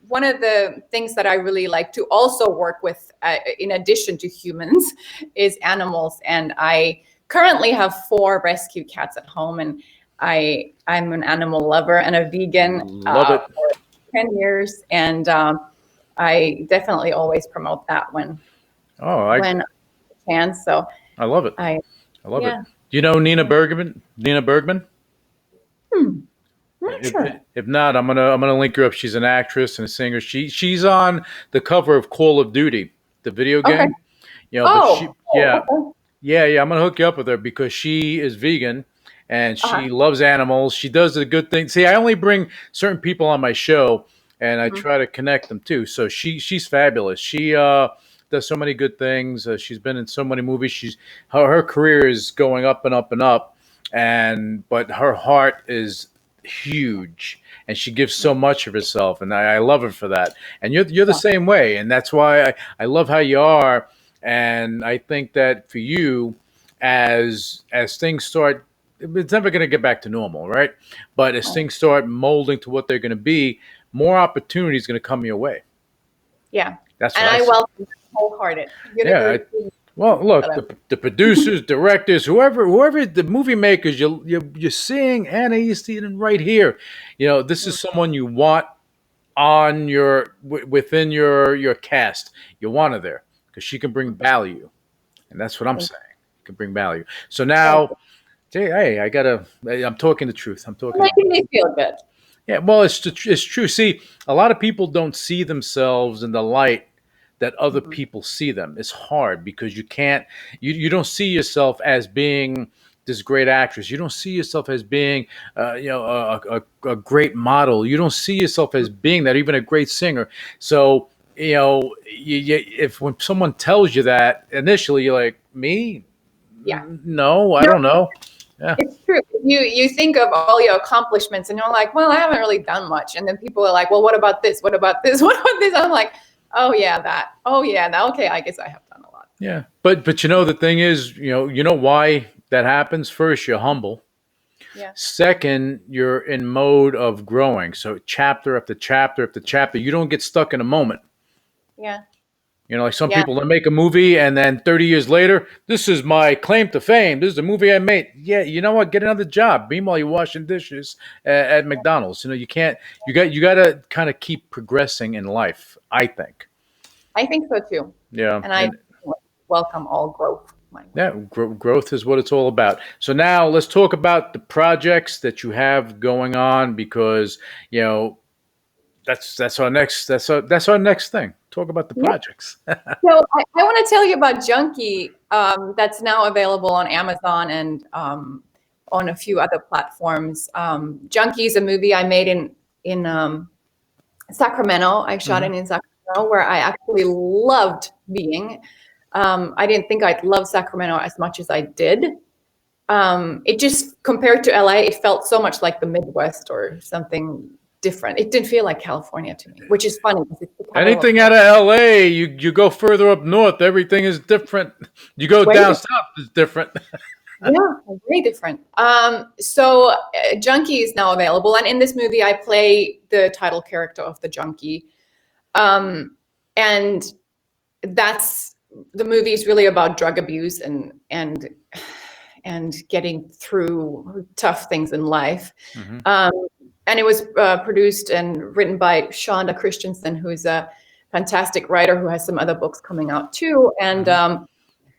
one of the things that I really like to also work with, in addition to humans, is animals. And I currently have 4 rescue cats at home, and I'm an animal lover and a vegan love it. for 10 years, and I definitely always promote that Oh, when I can. So I love it. I, I love it. yeah. You know Nina Bergman? Nina Bergman? Hmm, not If, sure. if not, I'm gonna link her up. She's an actress and a singer. She's on the cover of Call of Duty, the video Okay. game. But Oh, okay. yeah. I'm gonna hook you up with her because she is vegan and Uh-huh. she loves animals. She does the good thing. See, I only bring certain people on my show, and I Mhm. try to connect them too. So she's fabulous. She does so many good things. She's been in so many movies. Her career is going up and up and up, and but her heart is huge and she gives so much of herself and I love her for that and you're the Yeah. same way and that's why I love how you are and I think that for you, as things start, it's never going to get back to normal, right? But as Right. things start molding to what they're going to be, more opportunities going to come your way. Yeah. That's what And I I see. welcome it wholehearted. You're gonna Yeah. agree Well, that look, the producers, directors, whoever the movie makers, you're seeing Anna Easteden right here. This is someone you want on within your cast. You want her there because she can bring value. And that's what I'm Thank saying. It can bring value. So thank you. now, hey, I'm talking the truth. I'm You're talking. making me feel good. Yeah, well, it's true. See, a lot of people don't see themselves in the light that other Mhm. people see them. It's hard because you don't see yourself as being this great actress. You don't see yourself as being, a great model. You don't see yourself as being that, even a great singer. So, if when someone tells you that initially, you're like, me? Yeah. No, I No, don't know. Yeah. it's true. You think of all your accomplishments and you're like, well, I haven't really done much. And then people are like, well, what about this? What about this? What about this? I'm like, oh yeah, that. Oh yeah, that. Okay, I guess I have done a lot. Yeah, but the thing is, you know why that happens. First, you're humble. Yeah. Second, you're in mode of growing. So chapter after chapter after chapter, you don't get stuck in a moment. Yeah. Like some Yeah. people, they make a movie and then 30 years later, this is my claim to fame. This is the movie I made. Yeah, you know what? Get another job. Meanwhile, you're washing dishes at McDonald's. You can't. You got to kind of keep progressing in life. I think. I think so too. Yeah, And I and welcome all growth. my way. Yeah, growth is what it's all about. So now let's talk about the projects that you have going on, because you know that's our next thing. Talk about the Yeah. projects. So I want to tell you about Junkie, that's now available on Amazon and on a few other platforms. Junkie is a movie I made in Sacramento. I shot it Hmm. in Sacramento, where I actually loved being. I didn't think I'd love Sacramento as much as I did. It just, compared to LA, it felt so much like the Midwest or something different. It didn't feel like California to me, which is funny because it's the capital of Anything out of LA, you go further up north, everything is different. You go way down different. south, it's different. Yeah, very different. So Junkie is now available, and in this movie, I play the title character of the junkie, and that's the movie is really about drug abuse and getting through tough things in life. Hmm. Um, and it was produced and written by Shonda Christensen, who's a fantastic writer who has some other books coming out too, and Hmm.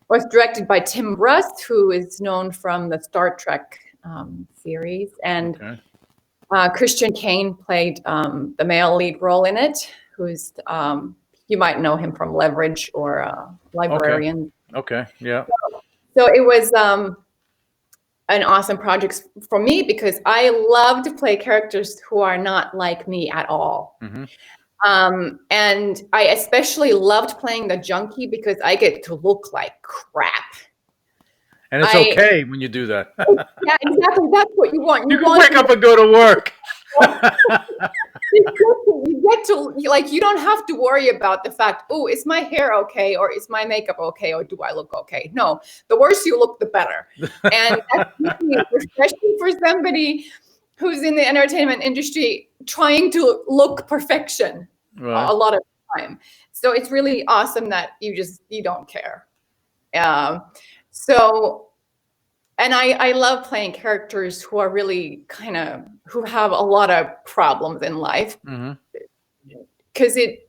was directed by Tim Russ, who is known from the Star Trek series, and Okay. Christian Kane played the male lead role in it, who's you might know him from Leverage or Okay. Librarian. Okay. Yeah. So it was an awesome project for me because I love to play characters who are not like me at all. Hmm. And I especially loved playing the junkie because I get to look like crap. And it's I okay when you do that. Yeah, exactly. That's what you want. You You can want wake up and go to work. like, you don't have to worry about the fact, oh, is my hair okay, or is my makeup okay, or do I look okay? No, the worse you look, the better. And that's really refreshing for somebody who's in the entertainment industry trying to look perfection Right. a lot of the time. So it's really awesome that you don't care. Um, so and I love playing characters who are really who have a lot of problems in life, Hmm. because it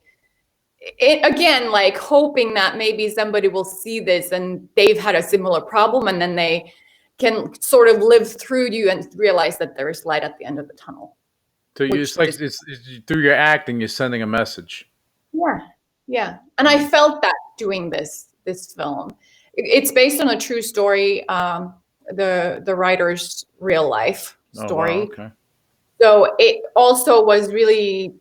again, like, hoping that maybe somebody will see this and they've had a similar problem, and then they can sort of live through you and realize that there is light at the end of the tunnel, So it's which like this. through your acting, you're sending a message. Yeah, yeah. And I felt that doing this film. It's based on a true story, the writer's real life Oh wow. story. Okay. So it also was really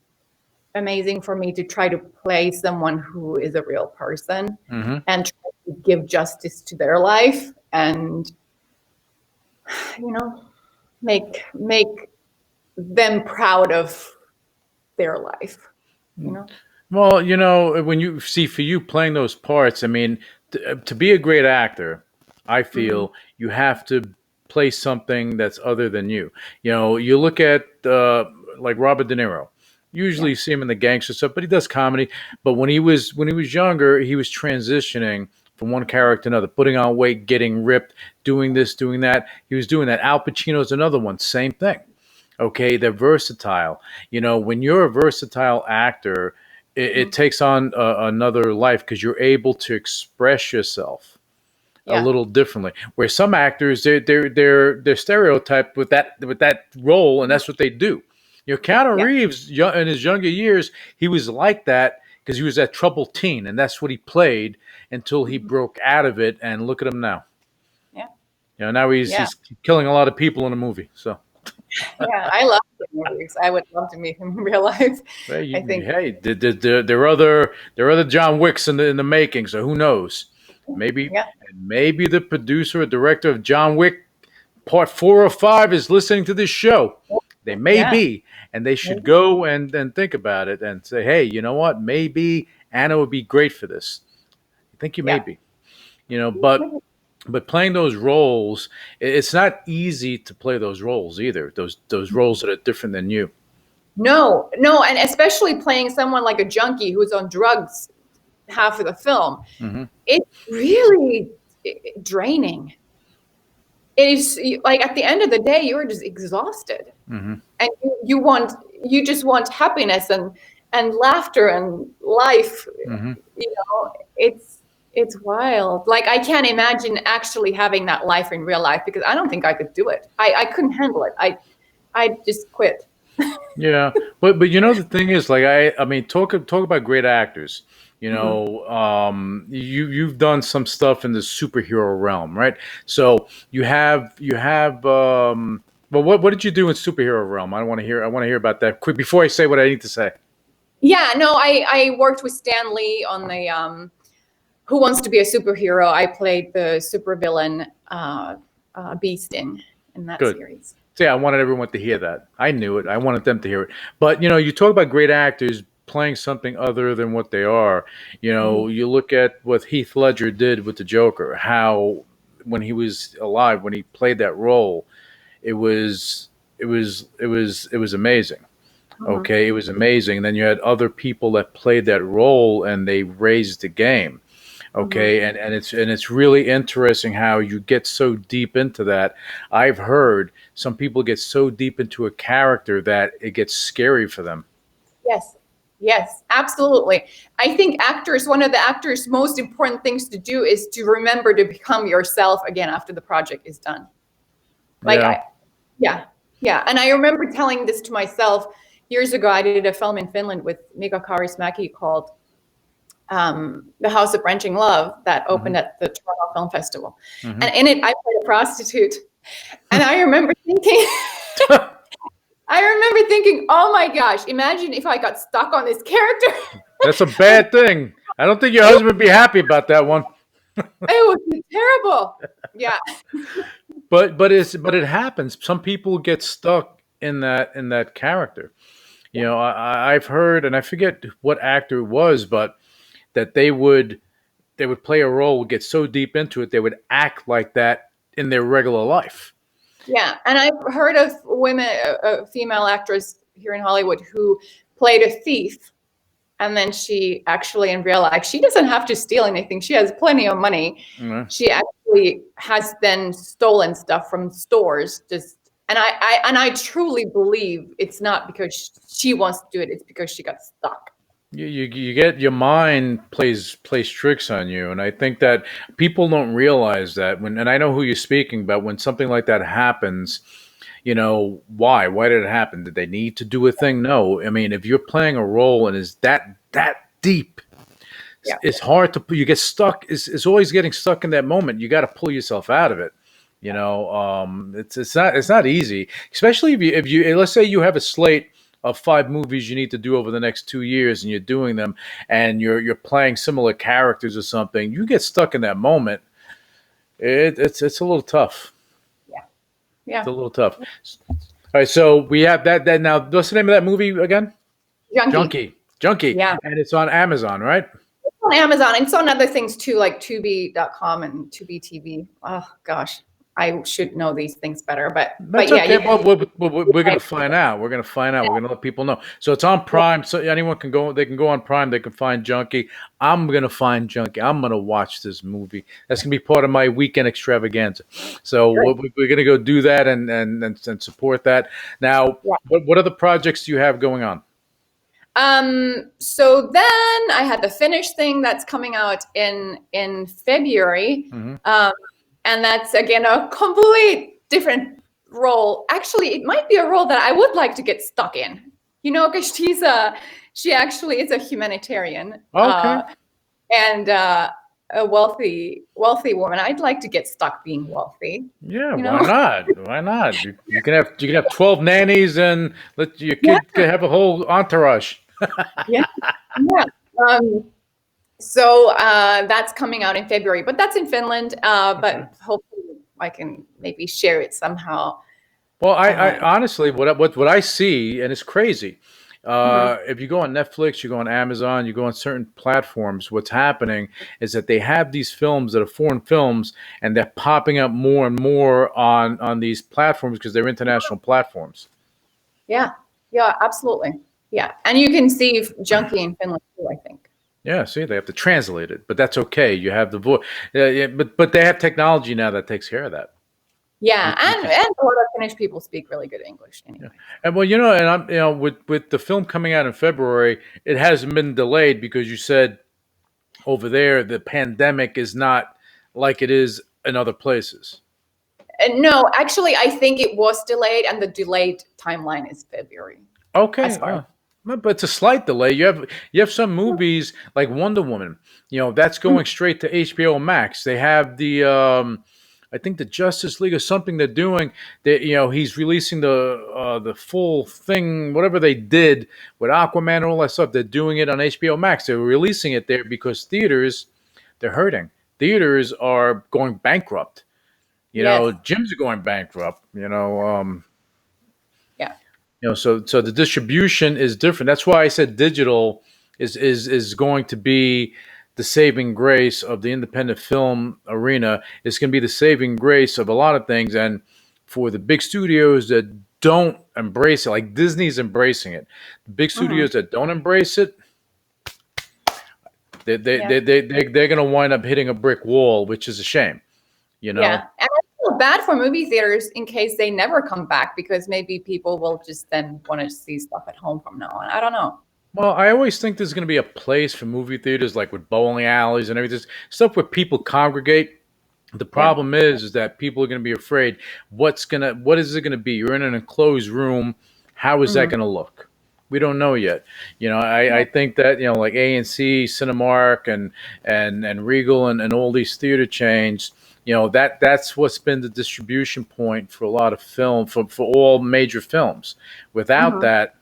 amazing for me to try to play someone who is a real person Hmm. and try to give justice to their life, and you know make them proud of their life. You know. Well, when you see, for you playing those parts, I mean, to be a great actor, I Mhm. feel you have to play something that's other than you. You look at like Robert De Niro. Usually Yeah. you see him in the gangster stuff, but he does comedy. But when he was younger, he was transitioning from one character to another, putting on weight, getting ripped, doing this, doing that. He was doing that. Al Pacino's another one, same thing. Okay, they're versatile. When you're a versatile actor, it Mhm. takes on another life because you're able to express yourself a Yeah. little differently. Where some actors, they're stereotyped with that role, and that's what they do. Keanu Yeah. Reeves, in his younger years, he was like that because he was that troubled teen, and that's what he played until he Mhm. broke out of it. And look at him now. Yeah. Now he's Yeah. he's killing a lot of people in a movie. So. Yeah. I love Keanu Reeves. I would love to meet him in real life. Hey, I think. hey, there are other John Wicks in the making, so who knows? Yeah. Maybe the producer or director of John Wick Part 4 or 5 is listening to this show. They may Yeah. be, and they should go and think about it and say, hey, you know what? Maybe Anna would be great for this. I think you may Yeah. be. But playing those roles, it's not easy to play those roles either. Those roles that are different than you. No, no, and especially playing someone like a junkie who's on drugs half of the film, Hmm. it's really draining. It is like, at the end of the day, you're just exhausted, Hmm. and you just want happiness and laughter and life. Hmm. You know, it's It's wild. Like I can't imagine actually having that life in real life because I don't think I could do it. I couldn't handle it. I just quit. Yeah, but the thing is, like I mean, talk about great actors. Mhm. You've done some stuff in the superhero realm, right? So you have. Well, what did you do in superhero realm? I want to hear about that quick before I say what I need to say. Yeah, no, I worked with Stan Lee on the Who Wants to Be a Superhero. I played the supervillain Beasting in that Good. series. See, I wanted everyone to hear that. I knew it. I wanted them to hear it. But you talk about great actors playing something other than what they are. Mhm. You look at what Heath Ledger did with the Joker. How when he was alive, when he played that role, it was it was amazing. Mhm. Okay, it was amazing. And then you had other people that played that role, and they raised the game. Mhm. Okay, and it's really interesting how you get so deep into that. I've heard some people get so deep into a character that it gets scary for them. Yes. Yes, absolutely. I think one of the actors' most important things to do is to remember to become yourself again after the project is done. Like Yeah. yeah, yeah. And I remember telling this to myself years ago. I did a film in Finland with Mika Kaurismäki called The House of Wrenching Love that Hmm. opened at the Toronto Film Festival. Hmm. And in it, I played a prostitute. And I remember thinking, oh my gosh, imagine if I got stuck on this character. That's a it, bad thing. I don't think your it, husband would be happy about that one. it would be terrible. Yeah. But it happens. Some people get stuck in that character. Yeah. I've heard, and I forget what actor it was, but that they would play a role, get so deep into it, they would act like that in their regular life. Yeah. And I've heard of a female actress here in Hollywood who played a thief. And then she actually, in real life, she doesn't have to steal anything. She has plenty of money. Mhm. She actually has then stolen stuff from stores. And I truly believe it's not because she wants to do it. It's because she got stuck. You get your mind plays tricks on you, and I think that people don't realize that and I know who you're speaking about when something like that happens. Why did it happen? Did they need to do a thing? No. I mean, if you're playing a role and is that deep, Yeah. it's hard to you get stuck. It's always getting stuck in that moment. You got to pull yourself out of it. It's not easy, especially if you let's say you have a slate of 5 movies you need to do over the next 2 years, and you're doing them, and you're playing similar characters or something. You get stuck in that moment. It's a little tough. Yeah. It's Yeah. a little tough. All right, so we have that now. What's the name of that movie again? Junkie. Junkie, Yeah. and it's on Amazon, right? It's on Amazon. And it's on other things too, like Tubi.com and Tubi TV. Oh gosh. I should know these things better. But That's yeah, okay. you Well, can we're going to find out. We're going to find out. We're going to let people know. So it's on yeah, Prime. So anyone can go. They can go on Prime. They can find Junkie. I'm going to find Junkie. I'm going to watch this movie. That's going to be part of my weekend extravaganza. So good. we're going to go do that and support that. Now, Yeah. what other projects do you have going on? So then I had the Finnish thing that's coming out in February. Hmm. And that's again a complete different role. Actually, it might be a role that I would like to get stuck in. Because she actually is a humanitarian Okay. and a wealthy woman. I'd like to get stuck being wealthy. Yeah. You Why know? not? Why not? You can have 12 nannies and let your Yeah, kid can have a whole entourage. yeah, yeah. Um, So that's coming out in February, but that's in Finland. Okay. But hopefully, I can maybe share it somehow. Well, I Uh, honestly, what I see, and it's crazy. mhm. If you go on Netflix, you go on Amazon, you go on certain platforms, what's happening is that they have these films that are foreign films, and they're popping up more and more on these platforms because they're international platforms. Yeah, yeah, absolutely. Yeah, and you can see Junkie in Finland too, I think. Yeah, see, they have to translate it, but that's okay. You have the voice, yeah, but they have technology now that takes care of that. Yeah, You and can. a lot of Finnish people speak really good English Yeah. anyway. And well, and I'm, with the film coming out in February, it hasn't been delayed because you said over there, the pandemic is not like it is in other places. No, actually, I think it was delayed, and the delayed timeline is February, as Okay, far as. but it's a slight delay. You have some movies like Wonder Woman. That's going straight to HBO Max. They have the I think the Justice League or something they're doing. That he's releasing the full thing, whatever they did with Aquaman and all that stuff. They're doing it on HBO Max. They're releasing it there because theaters they're hurting. Theaters are going bankrupt. Yes. Gyms are going bankrupt. Yeah. So the distribution is different. That's why I said digital is going to be the saving grace of the independent film arena. It's going to be the saving grace of a lot of things. And for the big studios that don't embrace it, like Disney's embracing it, the big Mhm. studios that don't embrace it, Yeah. they're going to wind up hitting a brick wall, which is a shame. Yeah. And I feel bad for movie theaters in case they never come back, because maybe people will just then want to see stuff at home from now on. I don't know. Well, I always think there's going to be a place for movie theaters, like with bowling alleys and everything, stuff where people congregate. The Yeah. problem is that people are going to be afraid. What is it going to be? You're in an enclosed room. How is that Mhm. going to look? We don't know yet. I Yeah. think that like A&C, Cinemark, and Regal and all these theater chains. That's what's been the distribution point for a lot of film for all major films. Without Mhm. that,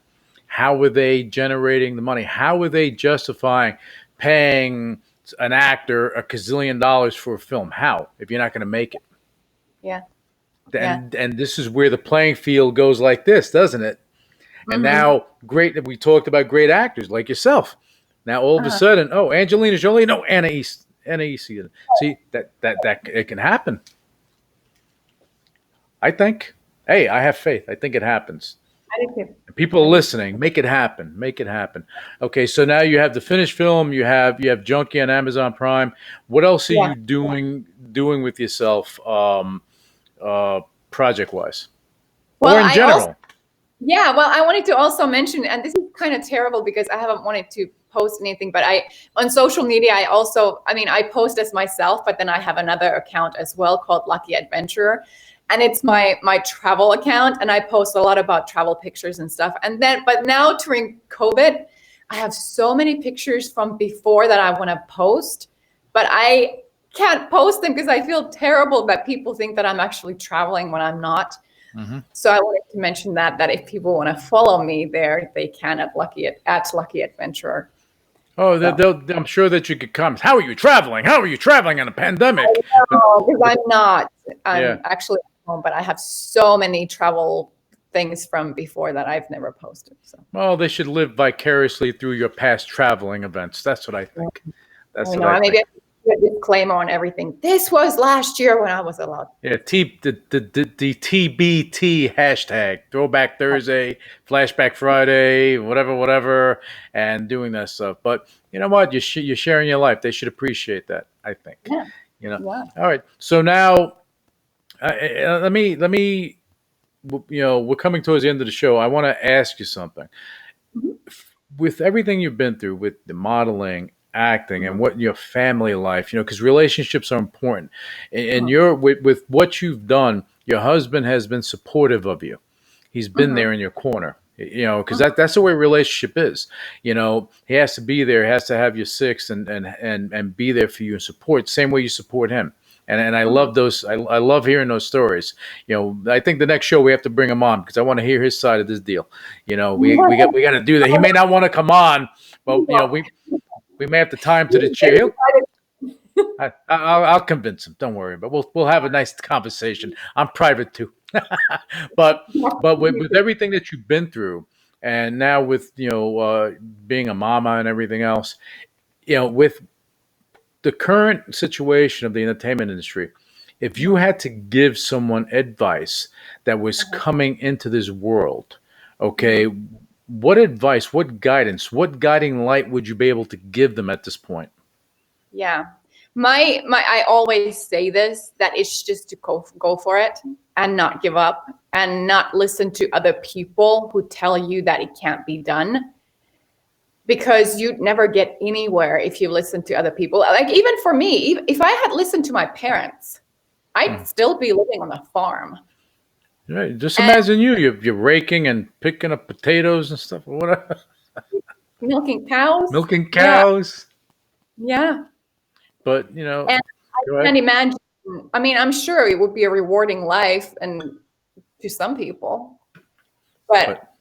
how are they generating the money? How are they justifying paying an actor a gazillion dollars for a film? How, if you're not going to make it? Yeah. Yeah. And this is where the playing field goes like this, doesn't it? And Mhm. now, we talked about great actors like yourself. Now all of a Uh-huh. sudden, oh, Angelina Jolie, no, Anna Easteden. See that it can happen. I think. Hey, I have faith. I think it happens. I do too. People are I do too. listening. Make it happen. Make it happen. Okay, so now you have the finished film. You have Junkie on Amazon Prime. What else are Yeah. you doing with yourself, uh, project wise, Well, or in I also general? Yeah, well, I wanted to also mention, and this is kind of terrible because I haven't wanted to post anything, but on social media, I mean, I post as myself, but then I have another account as well called Lucky Adventurer. And it's my travel account, and I post a lot about travel pictures and stuff. But now during COVID, I have so many pictures from before that I want to post, but I can't post them because I feel terrible that people think that I'm actually traveling when I'm not. Mm-hmm. So I wanted to mention that if people want to follow me there, they can at Lucky Adventurer. Oh, So I'm sure that you could comment. How are you traveling? How are you traveling in a pandemic? But, because but I'm not, yeah. I'm actually at home, but I have so many travel things from before that I've never posted. So Well, they should live vicariously through your past traveling events. That's what I think. That's I what know, I maybe think. I should put a disclaimer on everything. This was last year when I was allowed. Yeah, the TBT hashtag, Throwback Thursday, Flashback Friday, whatever, and doing that stuff. But you know what? You're sharing your life. They should appreciate that. I think. Yeah, You know. yeah. All right. So now, let me. We're coming towards the end of the show. I want to ask you something. Mhm, With everything you've been through, with the modeling, acting, and mhm, what your family life, because relationships are important, and mhm, you're with what you've done, your husband has been supportive of you. He's been mhm, there in your corner, because mhm. that's the way a relationship is. He has to be there, he has to have your six, and be there for you and support, same way you support him. And I Mhm. love those. I love hearing those stories. I think the next show we have to bring him on because I want to hear his side of this deal. We got to do that. He may not want to come on, but we may have to tie him to the chair. I'll convince him. Don't worry. But we'll have a nice conversation. I'm private too. but with everything that you've been through, and now with being a mama and everything else, with the current situation of the entertainment industry, if you Mhm, had to give someone advice that was mhm, coming into this world, okay, mhm. what advice, what guidance, what guiding light would you be able to give them at this point? Yeah. I always say this, that it's just to go for it and not give up and not listen to other people who tell you that it can't be done. because you'd never get anywhere if you listen to other people. Like, even for me, if I had listened to my parents, I'd still be living on the farm. Right. Just And imagine you're raking and picking up potatoes and stuff or whatever. milking cows. Milking Yeah. cows. Yeah. But, And go I ahead. can't imagine. I mean, I'm sure it would be a rewarding life and to some people, but But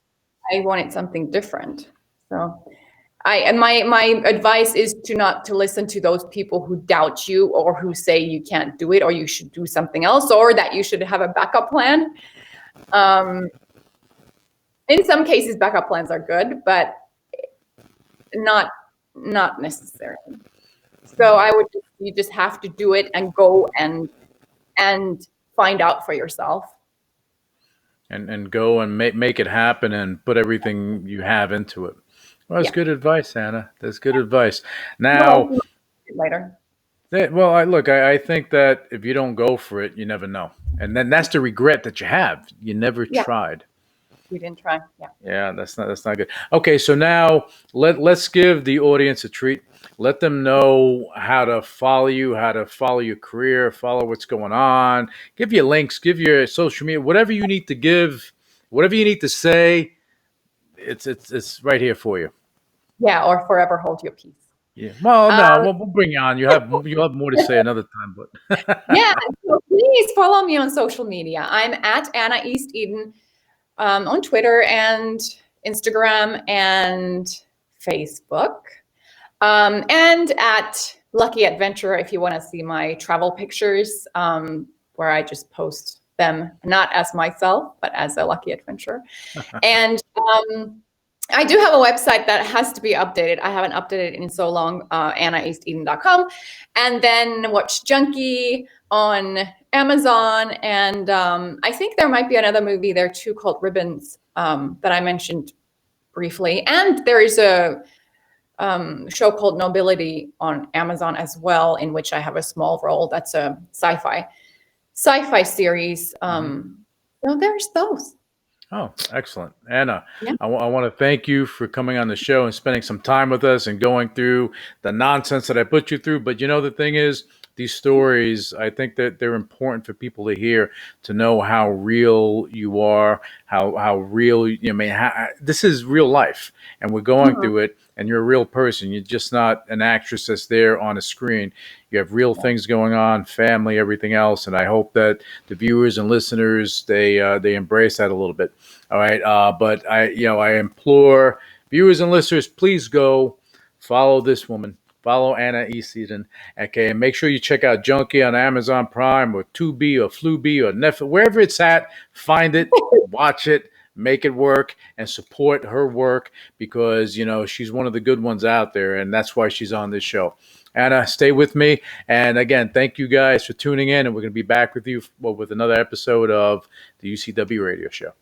I wanted something different. So my advice is not to listen to those people who doubt you or who say you can't do it or you should do something else or that you should have a backup plan. In some cases, backup plans are good, but not necessarily. So you just have to do it and go and find out for yourself. and go and make it happen and put everything you have into it. Well, that's Yeah. good advice, Anna. That's good advice. Well, Now, later. well, I think that if you don't go for it, you never know. And then that's the regret that you have. You never Yeah, tried. you didn't try. Yeah. Yeah, that's not good. Okay, so now let's give the audience a treat. Let them know how to follow you, how to follow your career, follow what's going on. Give your links, give your social media, whatever you need to give, whatever you need to say. It's right here for you. Yeah, or forever hold your peace. Yeah. Well, no, Um, we'll bring you on. You'll have more to say another time, but yeah, so please follow me on social media. I'm at Anna Easteden on Twitter and Instagram and Facebook. And at Lucky Adventure, if you want to see my travel pictures, where I just post them, not as myself, but as a Lucky Adventure. And I do have a website that has to be updated. I haven't updated it in so long, annaeasteden.com. And then Watch Junkie on Amazon. And I think there might be another movie there too called Ribbons that I mentioned briefly. And there is a show called Nobility on Amazon as well, in which I have a small role. That's a sci-fi series. So there's those. Oh, excellent. Anna, Yeah. I want to thank you for coming on the show and spending some time with us and going through the nonsense that I put you through. But the thing is, these stories, I think that they're important for people to hear, to know how real you are, how real, this is real life and we're going Mhm. through it and you're a real person. You're just not an actress that's there on a screen. You have real things going on, family, everything else. And I hope that the viewers and listeners, they embrace that a little bit. All right. But I implore viewers and listeners, please go follow this woman. Follow Anna Easteden. Okay. And make sure you check out Junkie on Amazon Prime or Tubi or Flubi or Netflix, wherever it's at. Find it, watch it, make it work, and support her work because, she's one of the good ones out there. And that's why she's on this show. Anna, stay with me. And again, thank you guys for tuning in. And we're going to be back with you with another episode of the UCW Radio Show.